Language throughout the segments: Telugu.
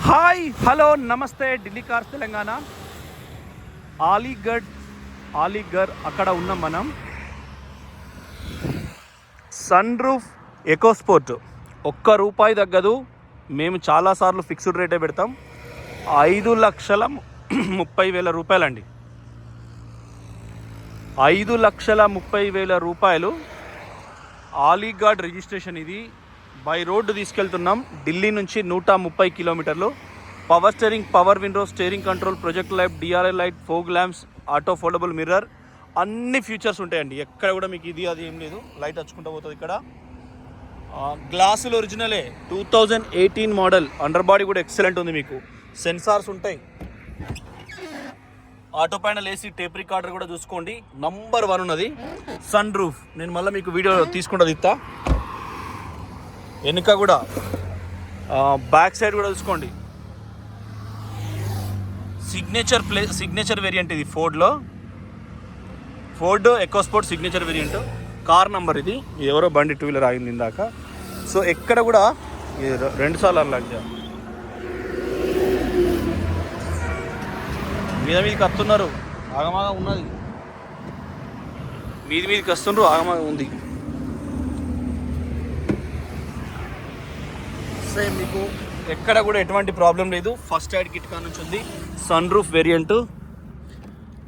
హాయ్ హలో నమస్తే, ఢిల్లీ కార్స్ తెలంగాణ అలీగఢ్ అక్కడ ఉన్నాం మనం. సన్ రూఫ్ ఎకోస్పోర్ట్ ₹1 తగ్గదు. మేము చాలాసార్లు ఫిక్స్డ్ రేటే పెడతాం. 5,30,000 రూపాయలండి. 5,30,000 రూపాయలు. అలీగఢ్ రిజిస్ట్రేషన్. ఇది బై రోడ్డు తీసుకెళ్తున్నాం. ఢిల్లీ నుంచి 130 కిలోమీటర్లు. Power steering, power window, steering control, project light, DRL light, fog lamps, auto foldable mirror, అన్ని ఫీచర్స్ ఉంటాయండి. ఎక్కడ కూడా మీకు ఇది అది ఏం లేదు. లైట్ వచ్చుకుంటూ పోతుంది ఇక్కడ. గ్లాసులు ఒరిజినలే, 2018 మోడల్. అండర్ బాడీ కూడా ఎక్సలెంట్ ఉంది. మీకు సెన్సార్స్ ఉంటాయి. Auto panel AC, tape recorder కూడా చూసుకోండి. నంబర్ 1 ఉన్నది. సన్ రూఫ్ నేను మళ్ళీ మీకు వీడియో తీసుకుంటా ఇస్తా. వెనుక కూడా బ్యాక్ సైడ్ కూడా చూసుకోండి. సిగ్నేచర్ వేరియంట్ ఇది. Ford EcoSport signature variant. Car number ఇది. ఎవరో బండి 2 వీలర్ ఆగింది ఇందాక. సో ఎక్కడ కూడా 2 సార్లు అన్లాక్ చేయాలి. మీదకి వస్తున్నారు, ఆగమాగా ఉన్నది. మీదికి వస్తుండ్రు, ఆగమాగా ఉంది. సేమ్ మీకు ఎక్కడ కూడా ఎటువంటి ప్రాబ్లం లేదు. ఫస్ట్ ఎయిడ్ కిట్ నుంచి ఉంది. Sun roof variant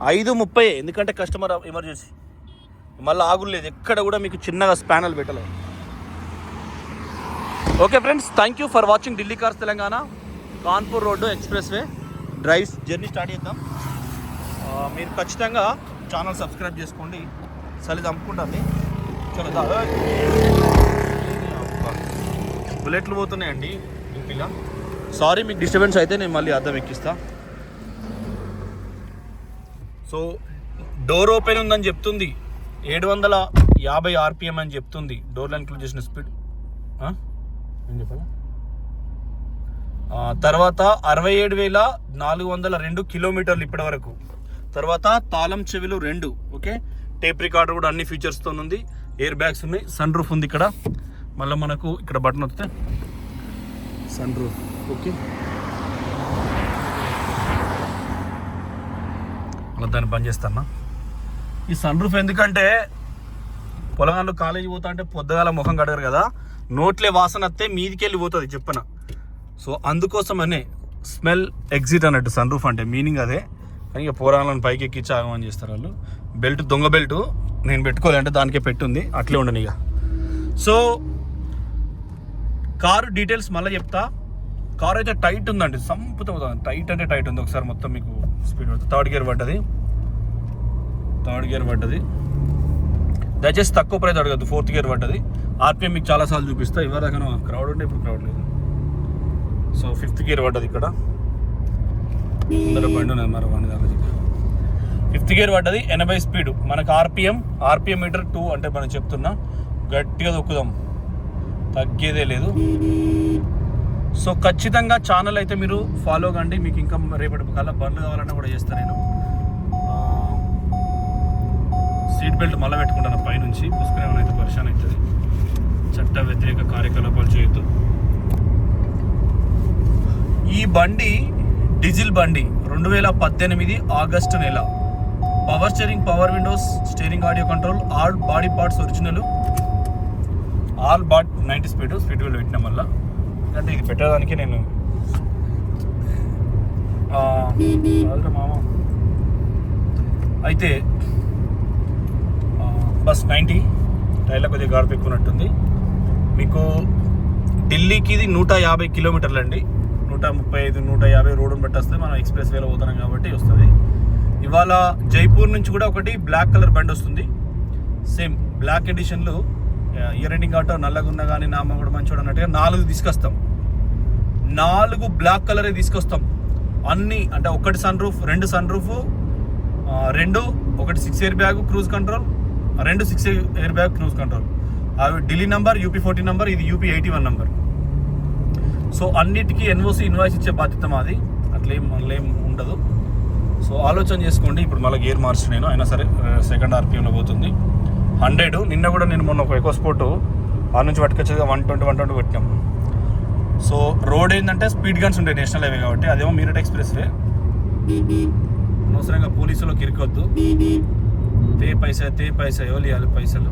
5,30. ఎందుకంటే కస్టమర్ ఎమర్జెన్సీ, మళ్ళీ ఆగులేదు. ఎక్కడ కూడా మీకు చిన్నగా స్పానల్ పెట్టలేదు. Okay friends, thank you for watching Delhi cars Telangana. Kanpur road express way drives journey start చేద్దాం. మీరు ఖచ్చితంగా ఛానల్ సబ్స్క్రైబ్ చేసుకోండి. చలి చంపుకుంటుంది. చలో బుల్లెట్లు పోతున్నాయండి యూపీలో. సారీ మీకు డిస్టర్బెన్స్ అయితే, నేను మళ్ళీ అద్దం ఎక్కిస్తా. సో డోర్ ఓపెన్ ఉందని చెప్తుంది. 750 RPM అని చెప్తుంది. డోర్లో ఇంక్లూడ్ చేసిన స్పీడ్ ఏం చెప్పాలా. తర్వాత 67,402 కిలోమీటర్లు ఇప్పటి వరకు. తర్వాత తాళం చెవిలు 2. ఓకే, టేప్ రికార్డర్ కూడా అన్ని ఫీచర్స్తో ఉంది. ఎయిర్ బ్యాగ్స్ ఉన్నాయి. సన్ రూఫ్ ఉంది ఇక్కడ. మళ్ళీ మనకు ఇక్కడ బటన్ వస్తే సన్ రూఫ్. ఓకే, మళ్ళీ దాన్ని బంద్ చేస్తాను. ఈ సన్ రూఫ్ ఎందుకంటే పొలంగాళ్ళు కాలేజీ పోతా అంటే పొద్దుగాల ముఖం కడగరు కదా, నోట్లే వాసన వస్తే మీదికి వెళ్ళి పోతుంది చెప్పన. సో అందుకోసమనే స్మెల్ ఎగ్జిట్ అన్నట్టు సన్ రూఫ్ అంటే మీనింగ్ అదే. కానీ ఇక పోరాలను పైకి ఎక్కించి ఆగమని చేస్తారు వాళ్ళు. బెల్ట్ దొంగ బెల్ట్ నేను పెట్టుకోలేంటే దానికే పెట్టుంది, అట్లే ఉండను ఇక. సో కారు డీటెయిల్స్ మళ్ళీ చెప్తా. కారు అయితే టైట్ ఉందండి, సంపుతం టైట్ అంటే టైట్ ఉంది. ఒకసారి మొత్తం మీకు స్పీడ్ పడుతుంది. థర్డ్ గేర్ పడ్డది. దయచేసి తక్కువ ప్రైస్ అడగద్దు. 4th గేర్ పడ్డది. RPM మీకు చాలాసార్లు చూపిస్తా. ఇవరిదాకా క్రౌడ్ ఉంటే ఇప్పుడు క్రౌడ్ లేదు. సో 5th గేర్ పడ్డది. ఇక్కడ ముందర బండి ఉన్నది, మరో బండి దాకా 5th గేర్ పడ్డది. 80 స్పీడ్. మనకు RPM మీటర్ 2 అంటే మనం చెప్తున్నా. గట్టిగా దొక్కుదాం, తగ్గేదే లేదు. సో ఖచ్చితంగా ఛానల్ అయితే మీరు ఫాలో కండి. మీకు ఇంకా రేపటి కల్లా బండ్లు కావాలన్నా కూడా చేస్తాను నేను. సీట్ బెల్ట్ మళ్ళీ పెట్టుకుంటాను పైనుంచి. పుష్కరం అయితే పరిశాన్ అవుతుంది. చట్ట వ్యతిరేక కార్యకలాపాలు చేయొద్దు. ఈ బండి డీజిల్ బండి. 2018 ఆగస్టు నెల. Power steering, power windows, steering, audio control, all body parts original. ఆల్ బాట్ 90 స్పీడ్ వీల్ పెట్టిన మళ్ళీ. అంటే ఇది పెట్టడానికి నేను మామ అయితే బస్ 90 టైర్లో కొద్దిగా గాడిప ఎక్కున్నట్టుంది. మీకు ఢిల్లీకి ఇది 150 కిలోమీటర్లు అండి. 135, 150 రోడ్డును బట్టి వస్తుంది. మనం ఎక్స్ప్రెస్ వేలో పోతున్నాం కాబట్టి వస్తుంది. ఇవాళ జైపూర్ నుంచి కూడా ఒకటి బ్లాక్ కలర్ బండి వస్తుంది. సేమ్ బ్లాక్ ఎడిషన్లో ఇయర్ ఎండింగ్ ఆటో నల్లగున్న కానీ నామ కూడా మంచిగా అన్నట్టుగా 4 తీసుకొస్తాం. 4 బ్లాక్ కలరే తీసుకొస్తాం. అన్నీ అంటే ఒకటి sun roof, 2 sun roof, 1 6 air bag cruise control, 2 6 air bag cruise control. అవి ఢిల్లీ నంబర్, UP40 నంబర్, ఇది UP81 నంబర్. సో అన్నిటికీ NOC ఇన్వాయిస్ ఇచ్చే బాధ్యత మాది. అట్లేం ఉండదు. సో ఆలోచన చేసుకోండి. ఇప్పుడు మళ్ళీ గేర్ మార్చి నేను అయినా సరే 2nd RPMలో పోతుంది. 100. నిన్న కూడా నేను మొన్న ఒక ఎకోస్పోర్ట్ ఆ నుంచి పట్టుకొచ్చేది 120 పెట్టినాం. సో రోడ్ ఏంటంటే స్పీడ్ గన్స్ ఉంటాయి నేషనల్ హైవే కాబట్టి, అదేమో మీరట్ ఎక్స్ప్రెస్ వే. అనవసరంగా పోలీసులకు ఇరుకొద్దు. తే పైసా ఎవరు ఇవ్వాలి పైసలు.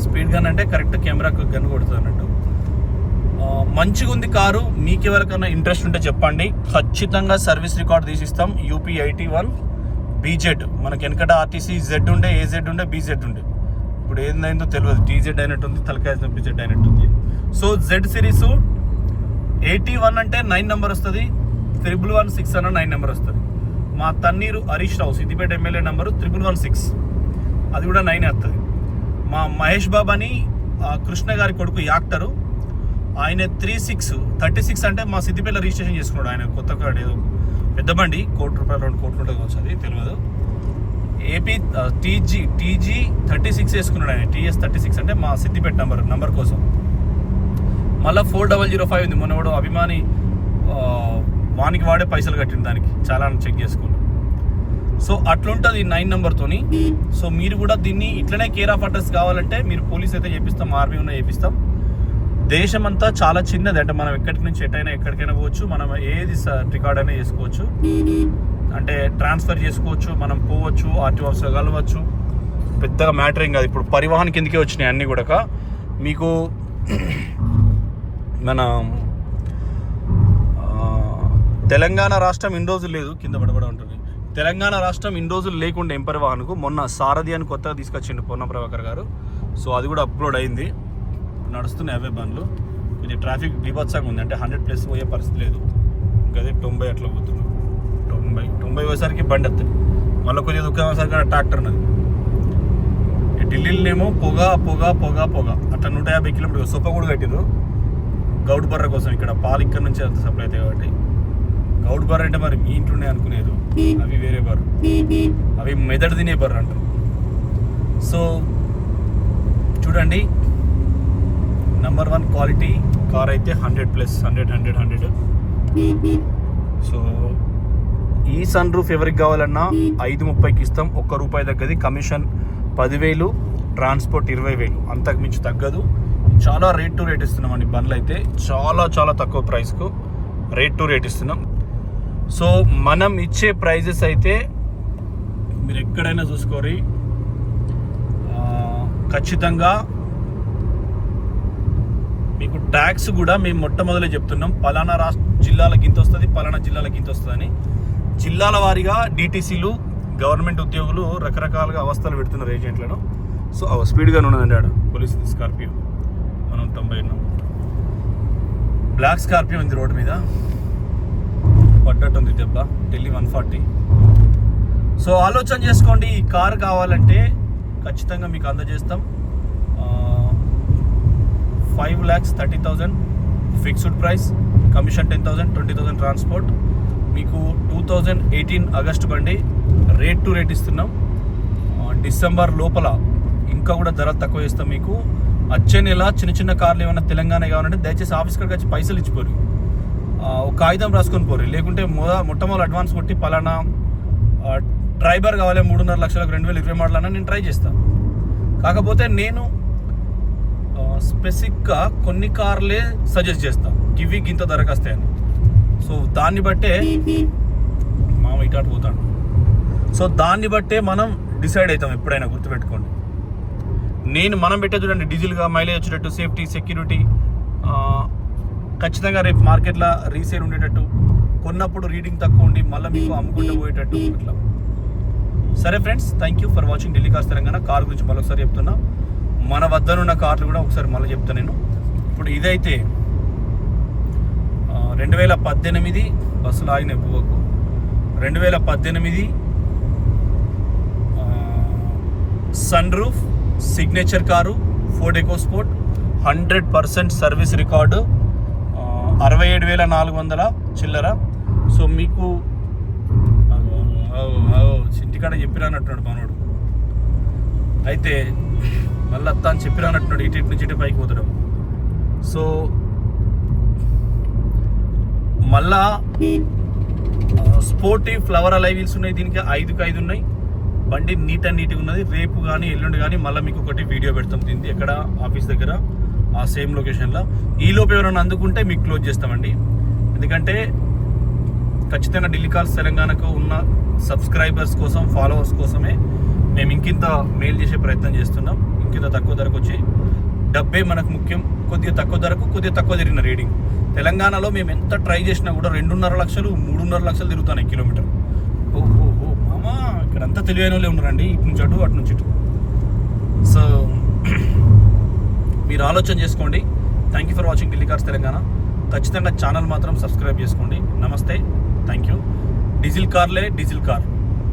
స్పీడ్ గన్ అంటే కరెక్ట్ కెమెరాకు గన్ కొడుతుంది అన్నట్టు. మంచిగా ఉంది కారు. మీకు ఎవరికైనా ఇంట్రెస్ట్ ఉంటే చెప్పండి, ఖచ్చితంగా సర్వీస్ రికార్డ్ తీసిస్తాం. UP 81 BZ. మనకి వెనకట ఆర్టీసీ జెడ్ ఉండే, ఏజెడ్ ఉండే, బీజెడ్ ఉండే. ఇప్పుడు ఏందైందో తెలియదు, టీజెడ్ అయినట్టు ఉంది, తలకాయ బీజెడ్ అయినట్టు ఉంది. సో జెడ్ సిరీస్ 81 అంటే 9 నెంబర్ వస్తుంది, 1116 అన్న 9 నెంబర్ వస్తుంది. మా తన్నీరు హరీష్ రావు సిద్దిపేట ఎమ్మెల్యే నెంబరు 1116, అది కూడా 9 వస్తుంది. మా మహేష్ బాబు అని కృష్ణ గారి కొడుకు యాక్టరు, ఆయన 36 అంటే మా సిద్దిపేట రిజిస్ట్రేషన్ చేసుకున్నాడు. ఆయన కొత్త కార్డు ఏదో పెద్ద బండి, ₹1 కోటి 2 కోట్లు ఉంటుంది కావచ్చు, అది తెలియదు. ఏపీ టీజీ 36 వేసుకున్నాడు ఆయన. TS 36 అంటే మా సిద్దిపేట నంబర్ కోసం. మళ్ళీ 4005 ఉంది. మొన్న వాడు అభిమాని వానికి వాడే పైసలు కట్టింది, దానికి చాలా చెక్ చేసుకున్నాడు. సో అట్లుంటుంది 9 నెంబర్తోని. సో మీరు కూడా దీన్ని ఇట్లనే కేర్ ఆఫ్ అడ్రస్ కావాలంటే మీరు పోలీస్ అయితే చేపిస్తాం, ఆర్మీ ఉన్న చేపిస్తాం. దేశం అంతా చాలా చిన్నది, అంటే మనం ఎక్కడి నుంచి ఎక్కడికైనా పోవచ్చు, మనం ఏది రికార్డ్ అయినా చేసుకోవచ్చు, అంటే ట్రాన్స్ఫర్ చేసుకోవచ్చు, మనం పోవచ్చు, ఆర్టీ ఆఫీస్లో కలవచ్చు, పెద్దగా మ్యాటర్ ఏం కాదు. ఇప్పుడు పరివాహన్ కిందకే వచ్చినాయి అన్నీ కూడా. మీకు మన తెలంగాణ రాష్ట్రం ఇన్ని రోజులు లేదు, కింద పడబడ ఉంటుంది. తెలంగాణ రాష్ట్రం ఇన్ని రోజులు లేకుండా ఏం పరివాహన్కు మొన్న సారథి అని కొత్తగా తీసుకొచ్చిండు పొన్న ప్రభాకర్ గారు. సో అది కూడా అప్లోడ్ అయింది, నడుస్తున్నాయి అవే బండ్లు. కొంచెం ట్రాఫిక్ బీభత్సంగా ఉంది, అంటే 100+ పోయే పరిస్థితి లేదు. గదే 90 అట్లా పోతున్నాం. 90 పోయేసరికి బండి వస్తుంది, మళ్ళీ కొంచెం దుఃఖం ట్రాక్టర్ ఉన్నది. ఢిల్లీలోనేమో పొగ అట్లా 150 కిలోమీటర్లు సొప్ప కూడా కట్టిరు గౌడ్ బర్ర కోసం. ఇక్కడ పాలు ఇక్కడ నుంచి అంత సప్లై అవుతాయి కాబట్టి. గౌడ్ బర్ర అంటే మరి మీ ఇంట్లోనే అనుకునేరు, అవి వేరే బర్రు, అవి మెదడు తినే బర్ర అంటారు. సో చూడండి, నెంబర్ 1 క్వాలిటీ కార్ అయితే 100+. సో ఈ సన్ రూఫ్ ఎవరికి కావాలన్నా 530కి ఇస్తాం. ₹1 తగ్గది. కమిషన్ 10,000, ట్రాన్స్పోర్ట్ 20,000, అంతకు మించి తగ్గదు. చాలా రేట్ టు రేట్ ఇస్తున్నామండి బండ్లు అయితే, చాలా తక్కువ ప్రైస్కు రేట్ టు రేట్ ఇస్తున్నాం. సో మనం ఇచ్చే ప్రైజెస్ అయితే మీరు ఎక్కడైనా చూసుకోరి, ఖచ్చితంగా మీకు ట్యాక్స్ కూడా మేము మొట్టమొదలే చెప్తున్నాం. పలానా జిల్లాలకు ఇంత వస్తుంది, పలానా జిల్లాలకు ఇంత వస్తుంది అని. జిల్లాల వారీగా DTCలు, గవర్నమెంట్ ఉద్యోగులు రకరకాలుగా అవస్థలు పెడుతున్నారు ఏజెంట్లను. సో స్పీడ్గానే ఉన్నదండి ఆడ పోలీసు స్కార్పియో. మనం 90 ఉన్నాం. బ్లాక్ స్కార్పియో ఉంది రోడ్డు మీద, పడ్డట్టుంది దెబ్బ. ఢిల్లీ 140. సో ఆలోచన చేసుకోండి, ఈ కారు కావాలంటే ఖచ్చితంగా మీకు అందజేస్తాం. 5,30,000 ఫిక్స్డ్ ప్రైస్, కమిషన్ 10,000, 20,000 ట్రాన్స్పోర్ట్. మీకు 2018 ఆగస్టు బండి, రేట్ టు రేట్ ఇస్తున్నాం. డిసెంబర్ లోపల ఇంకా కూడా ధర తక్కువ ఇస్తాం మీకు. వచ్చే నెల చిన్న కార్లు ఏమైనా తెలంగాణ కావాలంటే దయచేసి ఆఫీస్ కాడికి వచ్చి పైసలు ఇచ్చిపోరు, ఒక కాగితం రాసుకొని పోరు. లేకుంటే మొట్టమొదటి అడ్వాన్స్ కొట్టి పలానా డ్రైవర్ కావాలి 3.5 లక్షలకు 2020 మోడల్ అన్న నేను ట్రై చేస్తాను. కాకపోతే నేను స్పెసిఫిక్గా కొన్ని కార్లే సజెస్ట్ చేస్తాను, ఇవి ఇంత ధరకు వస్తాయని. సో దాన్ని బట్టే మామ ఇటాటు పోతాడు. సో దాన్ని బట్టే మనం డిసైడ్ అవుతాం ఎప్పుడైనా, గుర్తుపెట్టుకోండి. మనం పెట్టే చూడండి, డీజిల్గా మైలేజ్ వచ్చేటట్టు, సేఫ్టీ, సెక్యూరిటీ, ఖచ్చితంగా రేపు మార్కెట్లో రీసేల్ ఉండేటట్టు, కొన్నప్పుడు రీడింగ్ తక్కువ ఉండి మళ్ళీ మీకు అమ్ముకుంటూ పోయేటట్టు అట్లా. సరే friends, thank you for watching Delhi cars Telangana. Car గురించి మరొకసారి చెప్తున్నా, మన వద్దనున్న కార్లు కూడా ఒకసారి మళ్ళీ చెప్తాను నేను. ఇప్పుడు ఇదైతే 2018 బస్సులు ఆగిన పువ్వకు 2018 sun roof signature car, Ford EcoSport, 100% service record, 67,400 చిల్లర. సో మీకు ఇంటికాడ చెప్పిరానట్టున్నాడు మనోడు, అయితే మళ్ళీ తాను చెప్పిరానట్టున్నాడు, ఇటు నుంచి ఇటు పైకి పోతాడు. సో మళ్ళా స్పోర్టీ ఫ్లవర్ అలై వీల్స్ ఉన్నాయి, దీనికి 5/5 ఉన్నాయి. బండి నీట్గా ఉన్నది. రేపు కానీ ఎల్లుండి కానీ మళ్ళీ మీకు ఒకటి వీడియో పెడతాం దీన్ని, ఎక్కడ ఆఫీస్ దగ్గర ఆ సేమ్ లొకేషన్లో. ఈ లోపు ఎవరైనా అందుకుంటే మీకు క్లోజ్ చేస్తామండి. ఎందుకంటే ఖచ్చితంగా ఢిల్లీ కార్స్ తెలంగాణకు ఉన్న సబ్స్క్రైబర్స్ కోసం, ఫాలోవర్స్ కోసమే మేము ఇంకింత మెయిల్ చేసే ప్రయత్నం చేస్తున్నాం. ఇంకింత తక్కువ ధరకు వచ్చి డబ్బే మనకు ముఖ్యం. కొద్దిగా తక్కువ ధరకు, కొద్దిగా తక్కువ తిరిగిన రీడింగ్. తెలంగాణలో మేము ఎంత ట్రై చేసినా కూడా 2.5 లక్షలు 3.5 లక్షలు తిరుగుతున్నాయి కిలోమీటర్. ఓహో మామా, ఇక్కడ అంతా తెలివైన వాళ్ళే ఉన్నారండి, ఇటు నుంచి అటు, అటు నుంచి ఇటు. సో మీరు ఆలోచన చేసుకోండి. Thank you for watching Delhi cars Telangana. ఖచ్చితంగా ఛానల్ మాత్రం సబ్స్క్రైబ్ చేసుకోండి. నమస్తే, థ్యాంక్ యూ. డీజిల్ కార్లే డీజిల్ కార్.